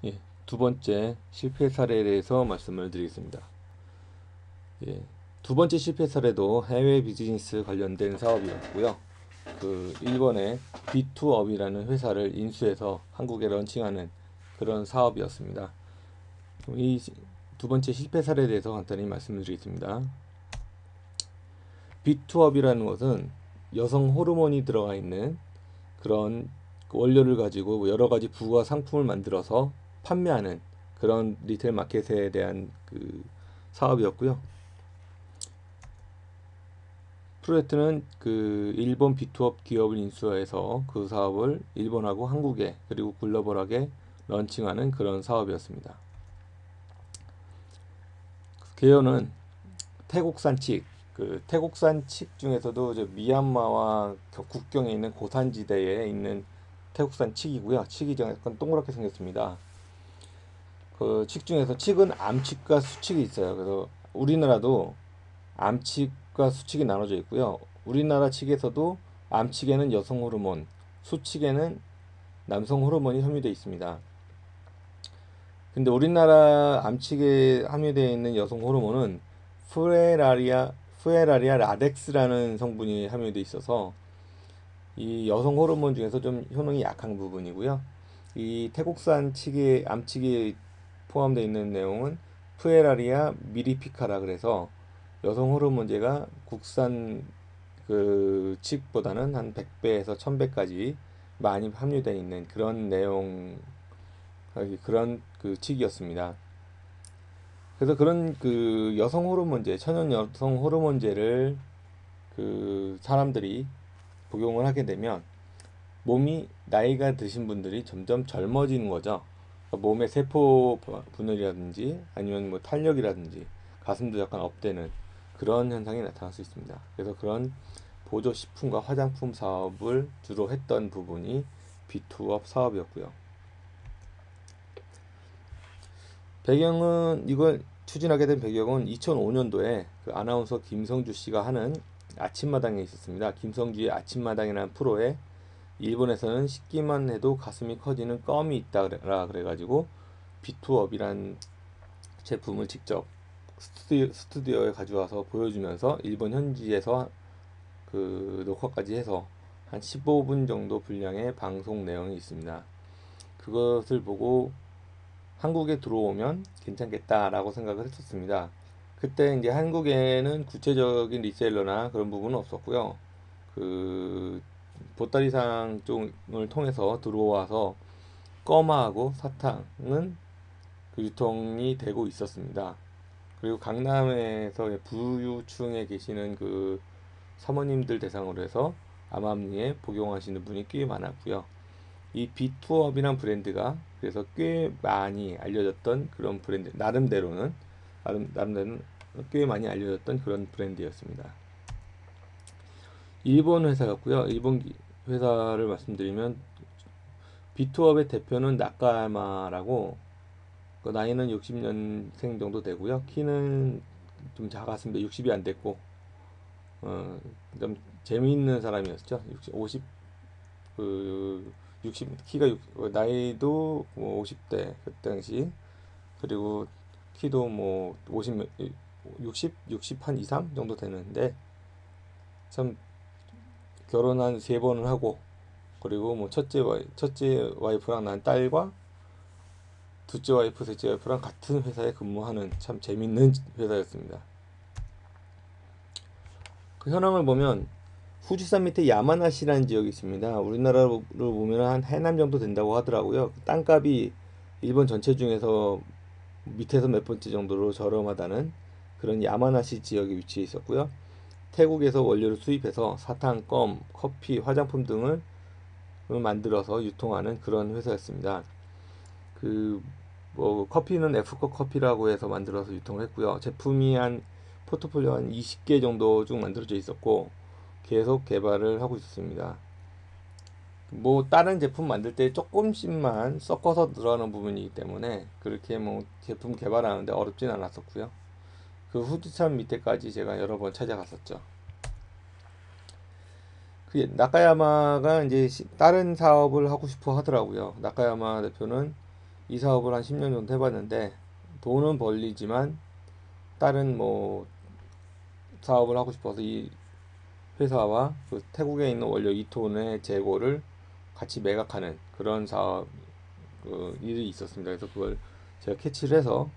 예, 두 번째 실패 사례에 대해서 말씀을 드리겠습니다. 예, 두 번째 실패 사례도 해외 비즈니스 관련된 사업이었고요. 일본의 B2업이라는 회사를 인수해서 한국에 런칭하는 그런 사업이었습니다. 이 두 번째 실패 사례에 대해서 간단히 말씀을 드리겠습니다. B2업이라는 것은 여성 호르몬이 들어가 있는 그런 원료를 가지고 여러 가지 부가 상품을 만들어서 판매하는 그런 리테일 마켓에 대한 사업이었고요. 프로젝트는 일본 비투업 기업을 인수해서 그 사업을 일본하고 한국에 그리고 글로벌하게 런칭하는 그런 사업이었습니다. 개요는 태국산 칡, 태국산 칡 중에서도 미얀마와 국경에 있는 고산지대에 있는 태국산 칡이고요. 칡이 좀 약간 동그랗게 생겼습니다. 칡 중에서 칡은 암칡과 수칡이 있어요. 그래서 우리나라도 암칡과 수칡이 나눠져 있고요. 우리나라 칡에서도 암칡에는 여성 호르몬, 수칡에는 남성 호르몬이 함유되어 있습니다. 근데 우리나라 암칙에 함유되어 있는 여성 호르몬은 푸에라리아 라덱스라는 성분이 함유되어 있어서 이 여성 호르몬 중에서 좀 효능이 약한 부분이고요. 이 태국산 암칙에 포함되어 있는 내용은 푸에라리아 미리피카라 그래서 여성 호르몬제가 국산 칡보다는 한 100배에서 1000배까지 많이 함유되어 있는 그런 내용 그런 칙이었습니다. 그래서 그런 여성 호르몬제, 천연 여성 호르몬제를 사람들이 복용을 하게 되면 몸이 나이가 드신 분들이 점점 젊어지는 거죠. 그러니까 몸의 세포 분열이라든지 아니면 뭐 탄력이라든지 가슴도 약간 업되는 그런 현상이 나타날 수 있습니다. 그래서 그런 보조 식품과 화장품 사업을 주로 했던 부분이 B2업 사업이었고요. 배경은 이걸 추진하게 된 배경은 2005년도에 아나운서 김성주 씨가 하는 아침마당에 있었습니다. 김성주의 아침마당이라는 프로에 일본에서는 씻기만 해도 가슴이 커지는 껌이 있다라 그래가지고 비투업이란 제품을 직접 스튜디오에 가져와서 보여주면서 일본 현지에서 녹화까지 해서 한 15분 정도 분량의 방송 내용이 있습니다. 그것을 보고 한국에 들어오면 괜찮겠다라고 생각을 했었습니다. 그때 이제 한국에는 구체적인 리셀러나 그런 부분은 없었고요. 그 보따리상 쪽을 통해서 들어와서 껌하고 사탕은 유통이 되고 있었습니다. 그리고 강남에서 부유층에 계시는 사모님들 대상으로 해서 암암리에 복용하시는 분이 꽤 많았고요. 이 비투업이란 브랜드가 그래서 꽤 많이 알려졌던 그런 브랜드, 나름대로는 꽤 많이 알려졌던 그런 브랜드였습니다. 일본 회사였고요. 일본 회사를 말씀드리면 비투업의 대표는 나카야마라고 나이는 60년생 정도 되고요. 키는 좀 작았습니다. 60이 안 됐고 좀 재미있는 사람이었죠. 50 키가 나이도 뭐 50대 그 당시 그리고 키도 뭐 60한 이상 정도 되는데 참 결혼한 세 번을 하고 그리고 뭐 첫째 와이프랑 난 딸과 둘째 와이프, 셋째 와이프랑 같은 회사에 근무하는 참 재밌는 회사였습니다. 그 현황을 보면 후지산 밑에 야마나시라는 지역이 있습니다. 우리나라로 보면 한 해남 정도 된다고 하더라고요. 땅값이 일본 전체 중에서 밑에서 몇 번째 정도로 저렴하다는 그런 야마나시 지역에 위치해 있었고요. 태국에서 원료를 수입해서 사탕, 껌, 커피, 화장품 등을 만들어서 유통하는 그런 회사였습니다. 뭐 커피는 F컵 커피라고 해서 만들어서 유통을 했고요. 제품이 한 포트폴리오 한 20개 정도 쭉 만들어져 있었고 계속 개발을 하고 있었습니다. 뭐 다른 제품 만들 때 조금씩만 섞어서 들어가는 부분이기 때문에 그렇게 뭐 제품 개발하는데 어렵진 않았었고요. 그 후드참 밑에까지 제가 여러 번 찾아갔었죠. 나카야마가 이제 다른 사업을 하고 싶어 하더라고요. 나카야마 대표는 이 사업을 한 10년 정도 해봤는데 돈은 벌리지만 다른 뭐 사업을 하고 싶어서 이 회사와 그 태국에 있는 원료 2톤의 재고를 같이 매각하는 그런 사업 일이 있었습니다. 그래서 그걸 제가 캐치를 해서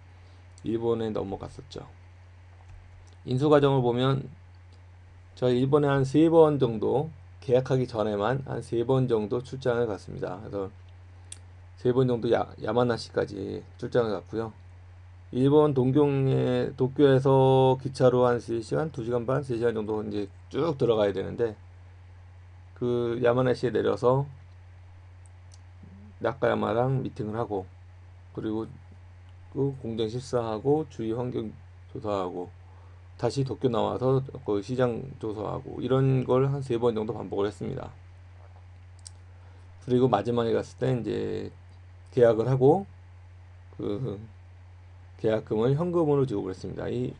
일본에 넘어갔었죠. 인수 과정을 보면 저희 일본에 한 3번 정도 계약하기 전에만 한 3번 정도 출장을 갔습니다. 그래서 3번 정도 야마나시까지 출장을 갔고요. 일본 동경에 도쿄에서 기차로 한 3시간, 2시간 반, 3시간 정도 이제 쭉 들어가야 되는데 그 야마나시에 내려서 나카야마랑 미팅을 하고 그리고 그 공장 실사하고 주위 환경 조사하고 다시 도쿄 나와서 그 시장 조사하고 이런 걸 한 3번 정도 반복을 했습니다. 그리고 마지막에 갔을 때 이제 계약을 하고 그 계약금을 현금으로 지급을 했습니다. 이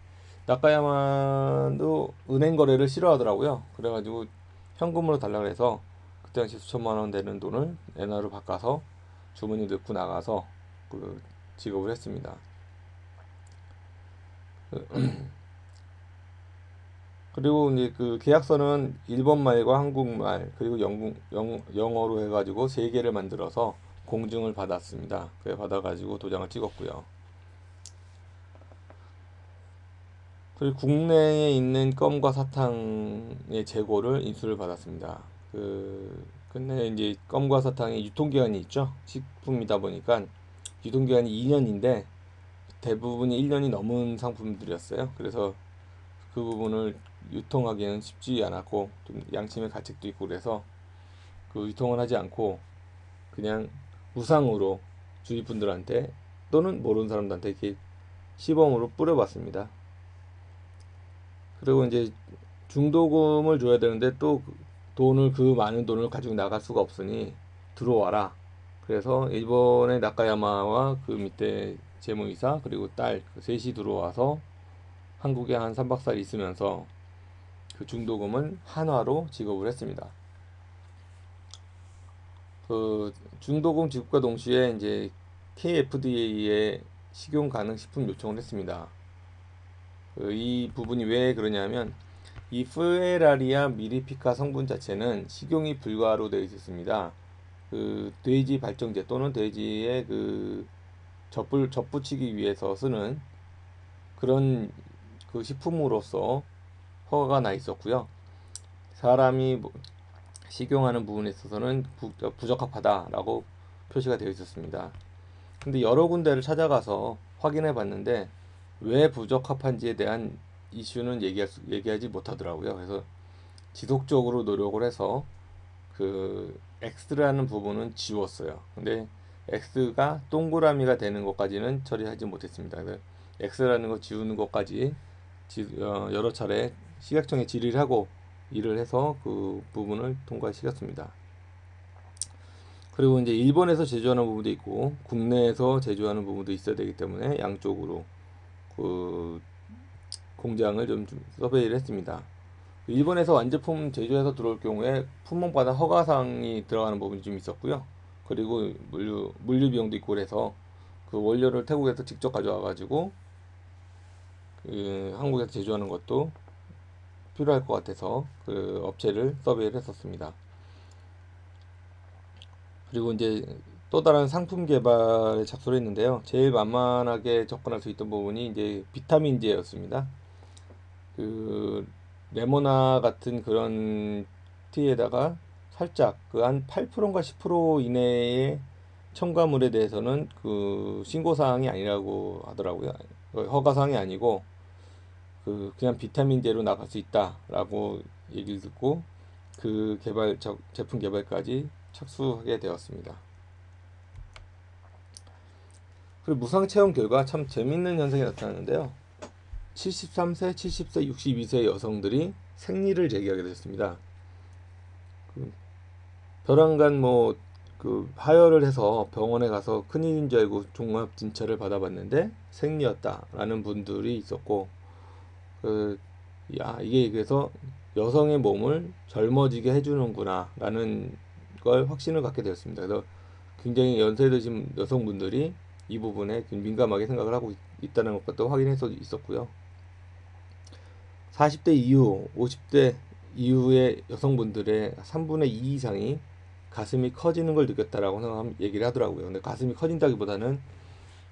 나카야마도 은행 거래를 싫어하더라고요. 그래가지고 현금으로 달라고 해서 그때 당시 수천만 원 되는 돈을 엔화로 바꿔서 주머니 넣고 나가서 그 지급을 했습니다. 그리고 이제 그 계약서는 일본말과 한국말 그리고 영어로 해가지고 3개를 만들어서 공증을 받았습니다. 그래 받아가지고 도장을 찍었고요. 그리고 국내에 있는 껌과 사탕의 재고를 인수를 받았습니다. 근데 이제 껌과 사탕의 유통기한이 있죠. 식품이다 보니까 유통기한이 2년인데 대부분이 1년이 넘은 상품들이었어요. 그래서 그 부분을 유통하기는 쉽지 않았고 좀 양심의 가책도 있고 그래서 그 유통을 하지 않고 그냥 무상으로 주위 분들한테 또는 모르는 사람들한테 이렇게 시범으로 뿌려봤습니다. 그리고 이제 중도금을 줘야 되는데 또 그 많은 돈을 가지고 나갈 수가 없으니 들어와라. 그래서 일본의 나카야마와 그 밑에 재무이사 그리고 딸 그 셋이 들어와서 한국에 한 3박 4일 있으면서 그 중도금은 한화로 지급을 했습니다. 그 중도금 지급과 동시에 이제 KFDA에 식용 가능 식품 요청을 했습니다. 이 부분이 왜 그러냐면 이 프에라리아 미리피카 성분 자체는 식용이 불가로 되어 있습니다. 그 돼지 발정제 또는 돼지의 그 젖붙이기 위해서 쓰는 그런 그 식품으로서 허가가 나 있었고요. 사람이 식용하는 부분에 있어서는 부적합하다라고 표시가 되어 있었습니다. 근데 여러 군데를 찾아가서 확인해 봤는데 왜 부적합한지에 대한 이슈는 얘기하지 못하더라고요. 그래서 지속적으로 노력을 해서 그 X라는 부분은 지웠어요. 근데 X가 동그라미가 되는 것까지는 처리하지 못했습니다. 그래서 X라는 거 지우는 것까지 여러 차례 식약청에 질의를 하고 일을 해서 그 부분을 통과시켰습니다. 그리고 이제 일본에서 제조하는 부분도 있고 국내에서 제조하는 부분도 있어야 되기 때문에 양쪽으로 그 공장을 좀 서베이를 했습니다. 일본에서 완제품 제조해서 들어올 경우에 품목마다 허가사항이 들어가는 부분이 좀 있었고요. 그리고 물류 비용도 있고 그래서 그 원료를 태국에서 직접 가져와 가지고 그 한국에서 제조하는 것도 필요할 것 같아서 그 업체를 서베이를 했었습니다. 그리고 이제 또 다른 상품 개발에 착수를 했는데요. 제일 만만하게 접근할 수 있던 부분이 이제 비타민제였습니다. 그 레모나 같은 그런 티에다가 살짝 그 한 8%인가 10% 이내의 첨가물에 대해서는 그 신고 사항이 아니라고 하더라고요. 허가 사항이 아니고 그 그냥 비타민제로 나갈 수 있다라고 얘기를 듣고 그 제품 개발까지 착수하게 되었습니다. 그리고 무상 체험 결과 참 재밌는 현상이 나타났는데요. 73세, 70세, 62세 여성들이 생리를 제기하게 됐습니다. 벼랑간 그 하혈을 해서 병원에 가서 큰일인 줄 알고 종합 진찰을 받아봤는데 생리였다라는 분들이 있었고 이게 그래서 여성의 몸을 젊어지게 해주는구나라는 걸 확신을 갖게 되었습니다. 그래서 굉장히 연세 드신 여성분들이 이 부분에 민감하게 생각을 하고 있다는 것도 확인해서 있었고요. 40대 이후, 50대 이후의 여성분들의 3분의 2 이상이 가슴이 커지는 걸 느꼈다라고 얘기를 하더라고요. 근데 가슴이 커진다기보다는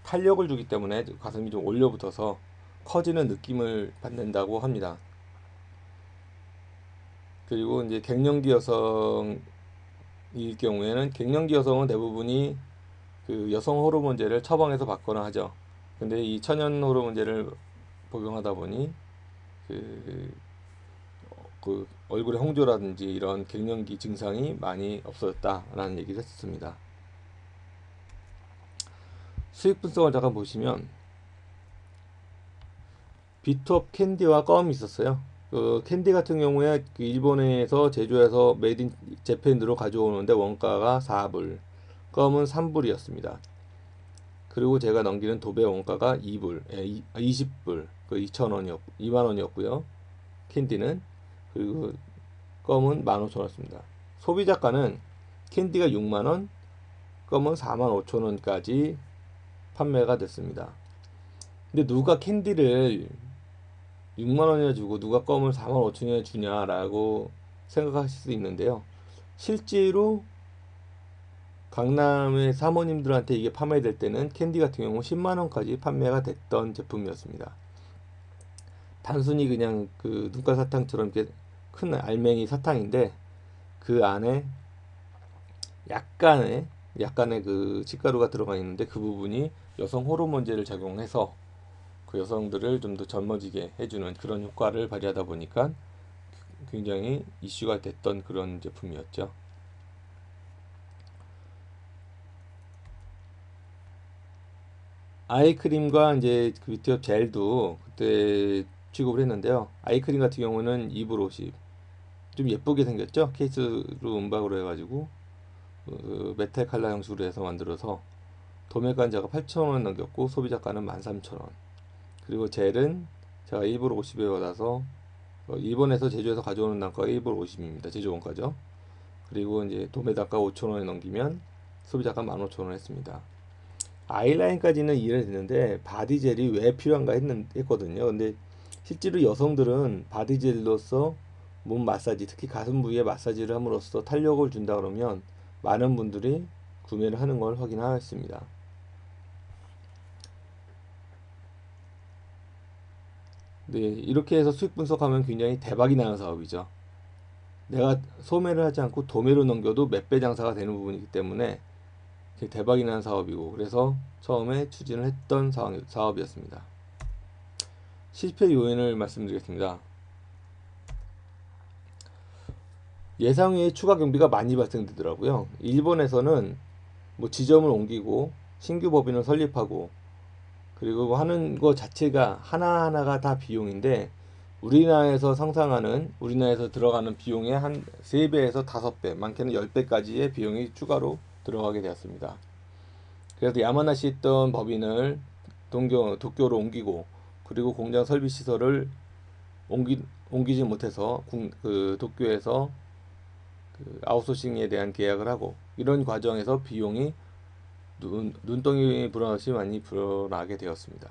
탄력을 주기 때문에 가슴이 좀 올려붙어서 커지는 느낌을 받는다고 합니다. 그리고 이제 갱년기 여성일 경우에는, 갱년기 여성은 대부분이 그 여성 호르몬제를 처방해서 받거나 하죠. 근데 이 천연 호르몬제를 복용하다 보니 그, 그 얼굴에 홍조라든지 이런 갱년기 증상이 많이 없어졌다라는 얘기를 했습니다. 수익 분석을 잠깐 보시면 비트업 캔디와 껌이 있었어요. 그 캔디 같은 경우에 그 일본에서 제조해서 메이드 인 재팬으로 가져오는데 원가가 4불, 껌은 3불이었습니다. 그리고 제가 넘기는 도배 원가가 2불, 20불, 그 2만 원이었고요. 캔디는. 그리고 껌은 15,000원이었습니다. 소비자가는 캔디가 6만 원, 껌은 4만 5천 원까지 판매가 됐습니다. 근데 누가 캔디를 6만 원이나 주고 누가 껌을 4만 5천 원에 주냐라고 생각하실 수 있는데요. 실제로 강남의 사모님들한테 이게 판매될 때는 캔디 같은 경우 10만 원까지 판매가 됐던 제품이었습니다. 단순히 그냥 그 눈깔 사탕처럼 이렇게 큰 알맹이 사탕인데 그 안에 약간의 그 칡가루가 들어가 있는데 그 부분이 여성 호르몬제를 작용해서 그 여성들을 좀 더 젊어지게 해주는 그런 효과를 발휘하다 보니까 굉장히 이슈가 됐던 그런 제품이었죠. 아이크림과 이제 그 뷰티업 젤도 그때 취급을 했는데요. 아이크림 같은 경우는 2불 50. 좀 예쁘게 생겼죠? 케이스로 은박으로 해가지고 메탈 칼라 형식으로 해서 만들어서 도매가가 8,000원 넘겼고 소비자가는 13,000원. 그리고 젤은 제가 1불 50에 받아서 일본에서 제조해서 가져오는 단가가 1불 50입니다. 제조 원가죠. 그리고 이제 도매 단가 5,000원에 넘기면 소비자가 15,000원 했습니다. 아이라인까지는 이해를 했는데 바디젤이 왜 필요한가 했거든요. 근데 실제로 여성들은 바디젤로서 몸 마사지, 특히 가슴 부위에 마사지를 함으로써 탄력을 준다 그러면 많은 분들이 구매를 하는 걸 확인하였습니다. 네, 이렇게 해서 수익 분석하면 굉장히 대박이 나는 사업이죠. 내가 소매를 하지 않고 도매로 넘겨도 몇 배 장사가 되는 부분이기 때문에 대박이 나는 사업이고, 그래서 처음에 추진을 했던 사업이었습니다. 실패 요인을 말씀드리겠습니다. 예상 외의 추가 경비가 많이 발생되더라고요. 일본에서는 뭐 지점을 옮기고 신규 법인을 설립하고 그리고 하는 거 자체가 하나하나가 다 비용인데, 우리나라에서 들어가는 비용의 한 3배에서 5배, 많게는 10배까지의 비용이 추가로 들어가게 되었습니다. 그래서 야마나시에 있던 법인을 도쿄로 옮기고, 그리고 공장 설비 시설을 옮기지 못해서 그 도쿄에서 그 아웃소싱에 대한 계약을 하고, 이런 과정에서 비용이 눈덩이 불어나듯이 많이 불어나게 되었습니다.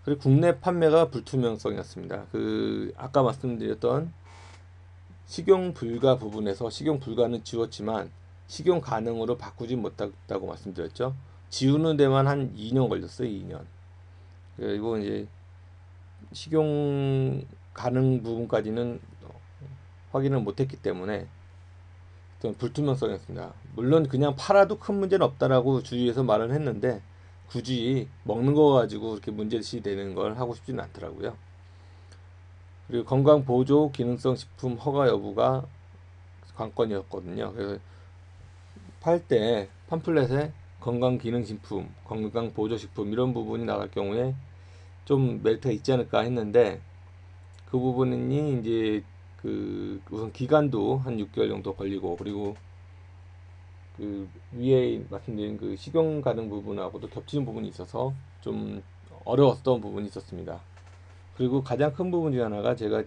그리고 국내 판매가 불투명성이었습니다. 그 아까 말씀드렸던 식용 불가 부분에서 식용 불가는 지웠지만 식용 가능으로 바꾸지 못했다고 말씀드렸죠. 지우는 데만 한 2년 걸렸어요. 2년. 그리고 이제 식용 가능 부분까지는 확인을 못했기 때문에 좀 불투명성이었습니다. 물론 그냥 팔아도 큰 문제는 없다라고 주위에서 말을 했는데 굳이 먹는 거 가지고 그렇게 문제시 되는 걸 하고 싶지는 않더라고요. 그리고 건강보조 기능성 식품 허가 여부가 관건이었거든요. 그래서 팔 때 팜플렛에 건강기능식품, 건강보조식품 이런 부분이 나갈 경우에 좀 메리트가 있지 않을까 했는데, 그 부분이 이제 그 우선 기간도 한 6개월 정도 걸리고, 그리고 그 위에 말씀드린 그 식용 가능 부분하고도 겹치는 부분이 있어서 좀 어려웠던 부분이 있었습니다. 그리고 가장 큰 부분 중 하나가 제가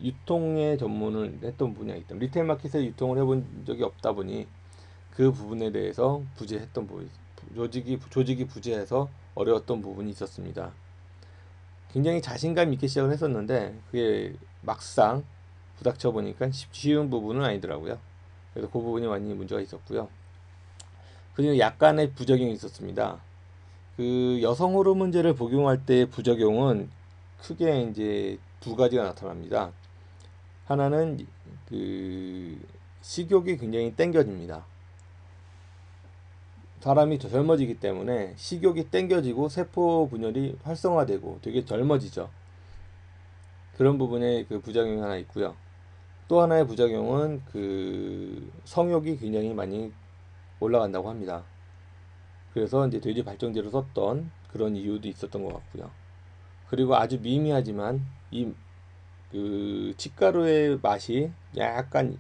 유통에 전문을 했던 분야이기 때문에 리테일 마켓에 유통을 해본 적이 없다 보니 그 부분에 대해서 부재했던 부분이 조직이 부재해서 어려웠던 부분이 있었습니다. 굉장히 자신감 있게 시작을 했었는데 그게 막상 부닥쳐 보니까 쉬운 부분은 아니더라고요. 그래서 그 부분이 많이 문제가 있었고요. 그리고 약간의 부작용이 있었습니다. 그 여성 호르몬제를 복용할 때 부작용은 크게 이제 두 가지가 나타납니다. 하나는 그 식욕이 굉장히 땡겨집니다. 사람이 더 젊어지기 때문에 식욕이 땡겨지고 세포 분열이 활성화되고 되게 젊어지죠. 그런 부분에 그 부작용이 하나 있고요. 또 하나의 부작용은 그 성욕이 굉장히 많이 올라간다고 합니다. 그래서 이제 돼지 발정제로 썼던 그런 이유도 있었던 것 같고요. 그리고 아주 미미하지만 이 그 치가루의 맛이 약간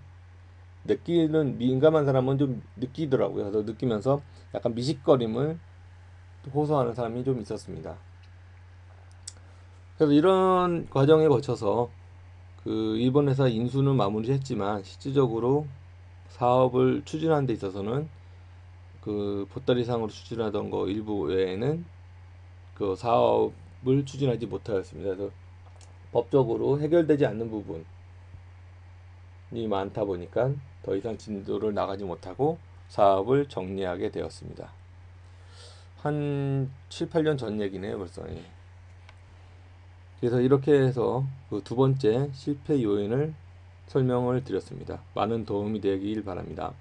느끼는 민감한 사람은 좀 느끼더라고요. 그래서 느끼면서 약간 미식거림을 호소하는 사람이 좀 있었습니다. 그래서 이런 과정에 거쳐서 그 일본 회사 인수는 마무리했지만 실질적으로 사업을 추진하는 데 있어서는 그 보따리상으로 추진하던 거 일부 외에는 그 사업을 추진하지 못하였습니다. 그래서 법적으로 해결되지 않는 부분이 많다 보니까 더 이상 진도를 나가지 못하고 사업을 정리하게 되었습니다. 한 7, 8년 전 얘기네요, 벌써. 예. 그래서 이렇게 해서 그 두 번째 실패 요인을 설명을 드렸습니다. 많은 도움이 되길 바랍니다.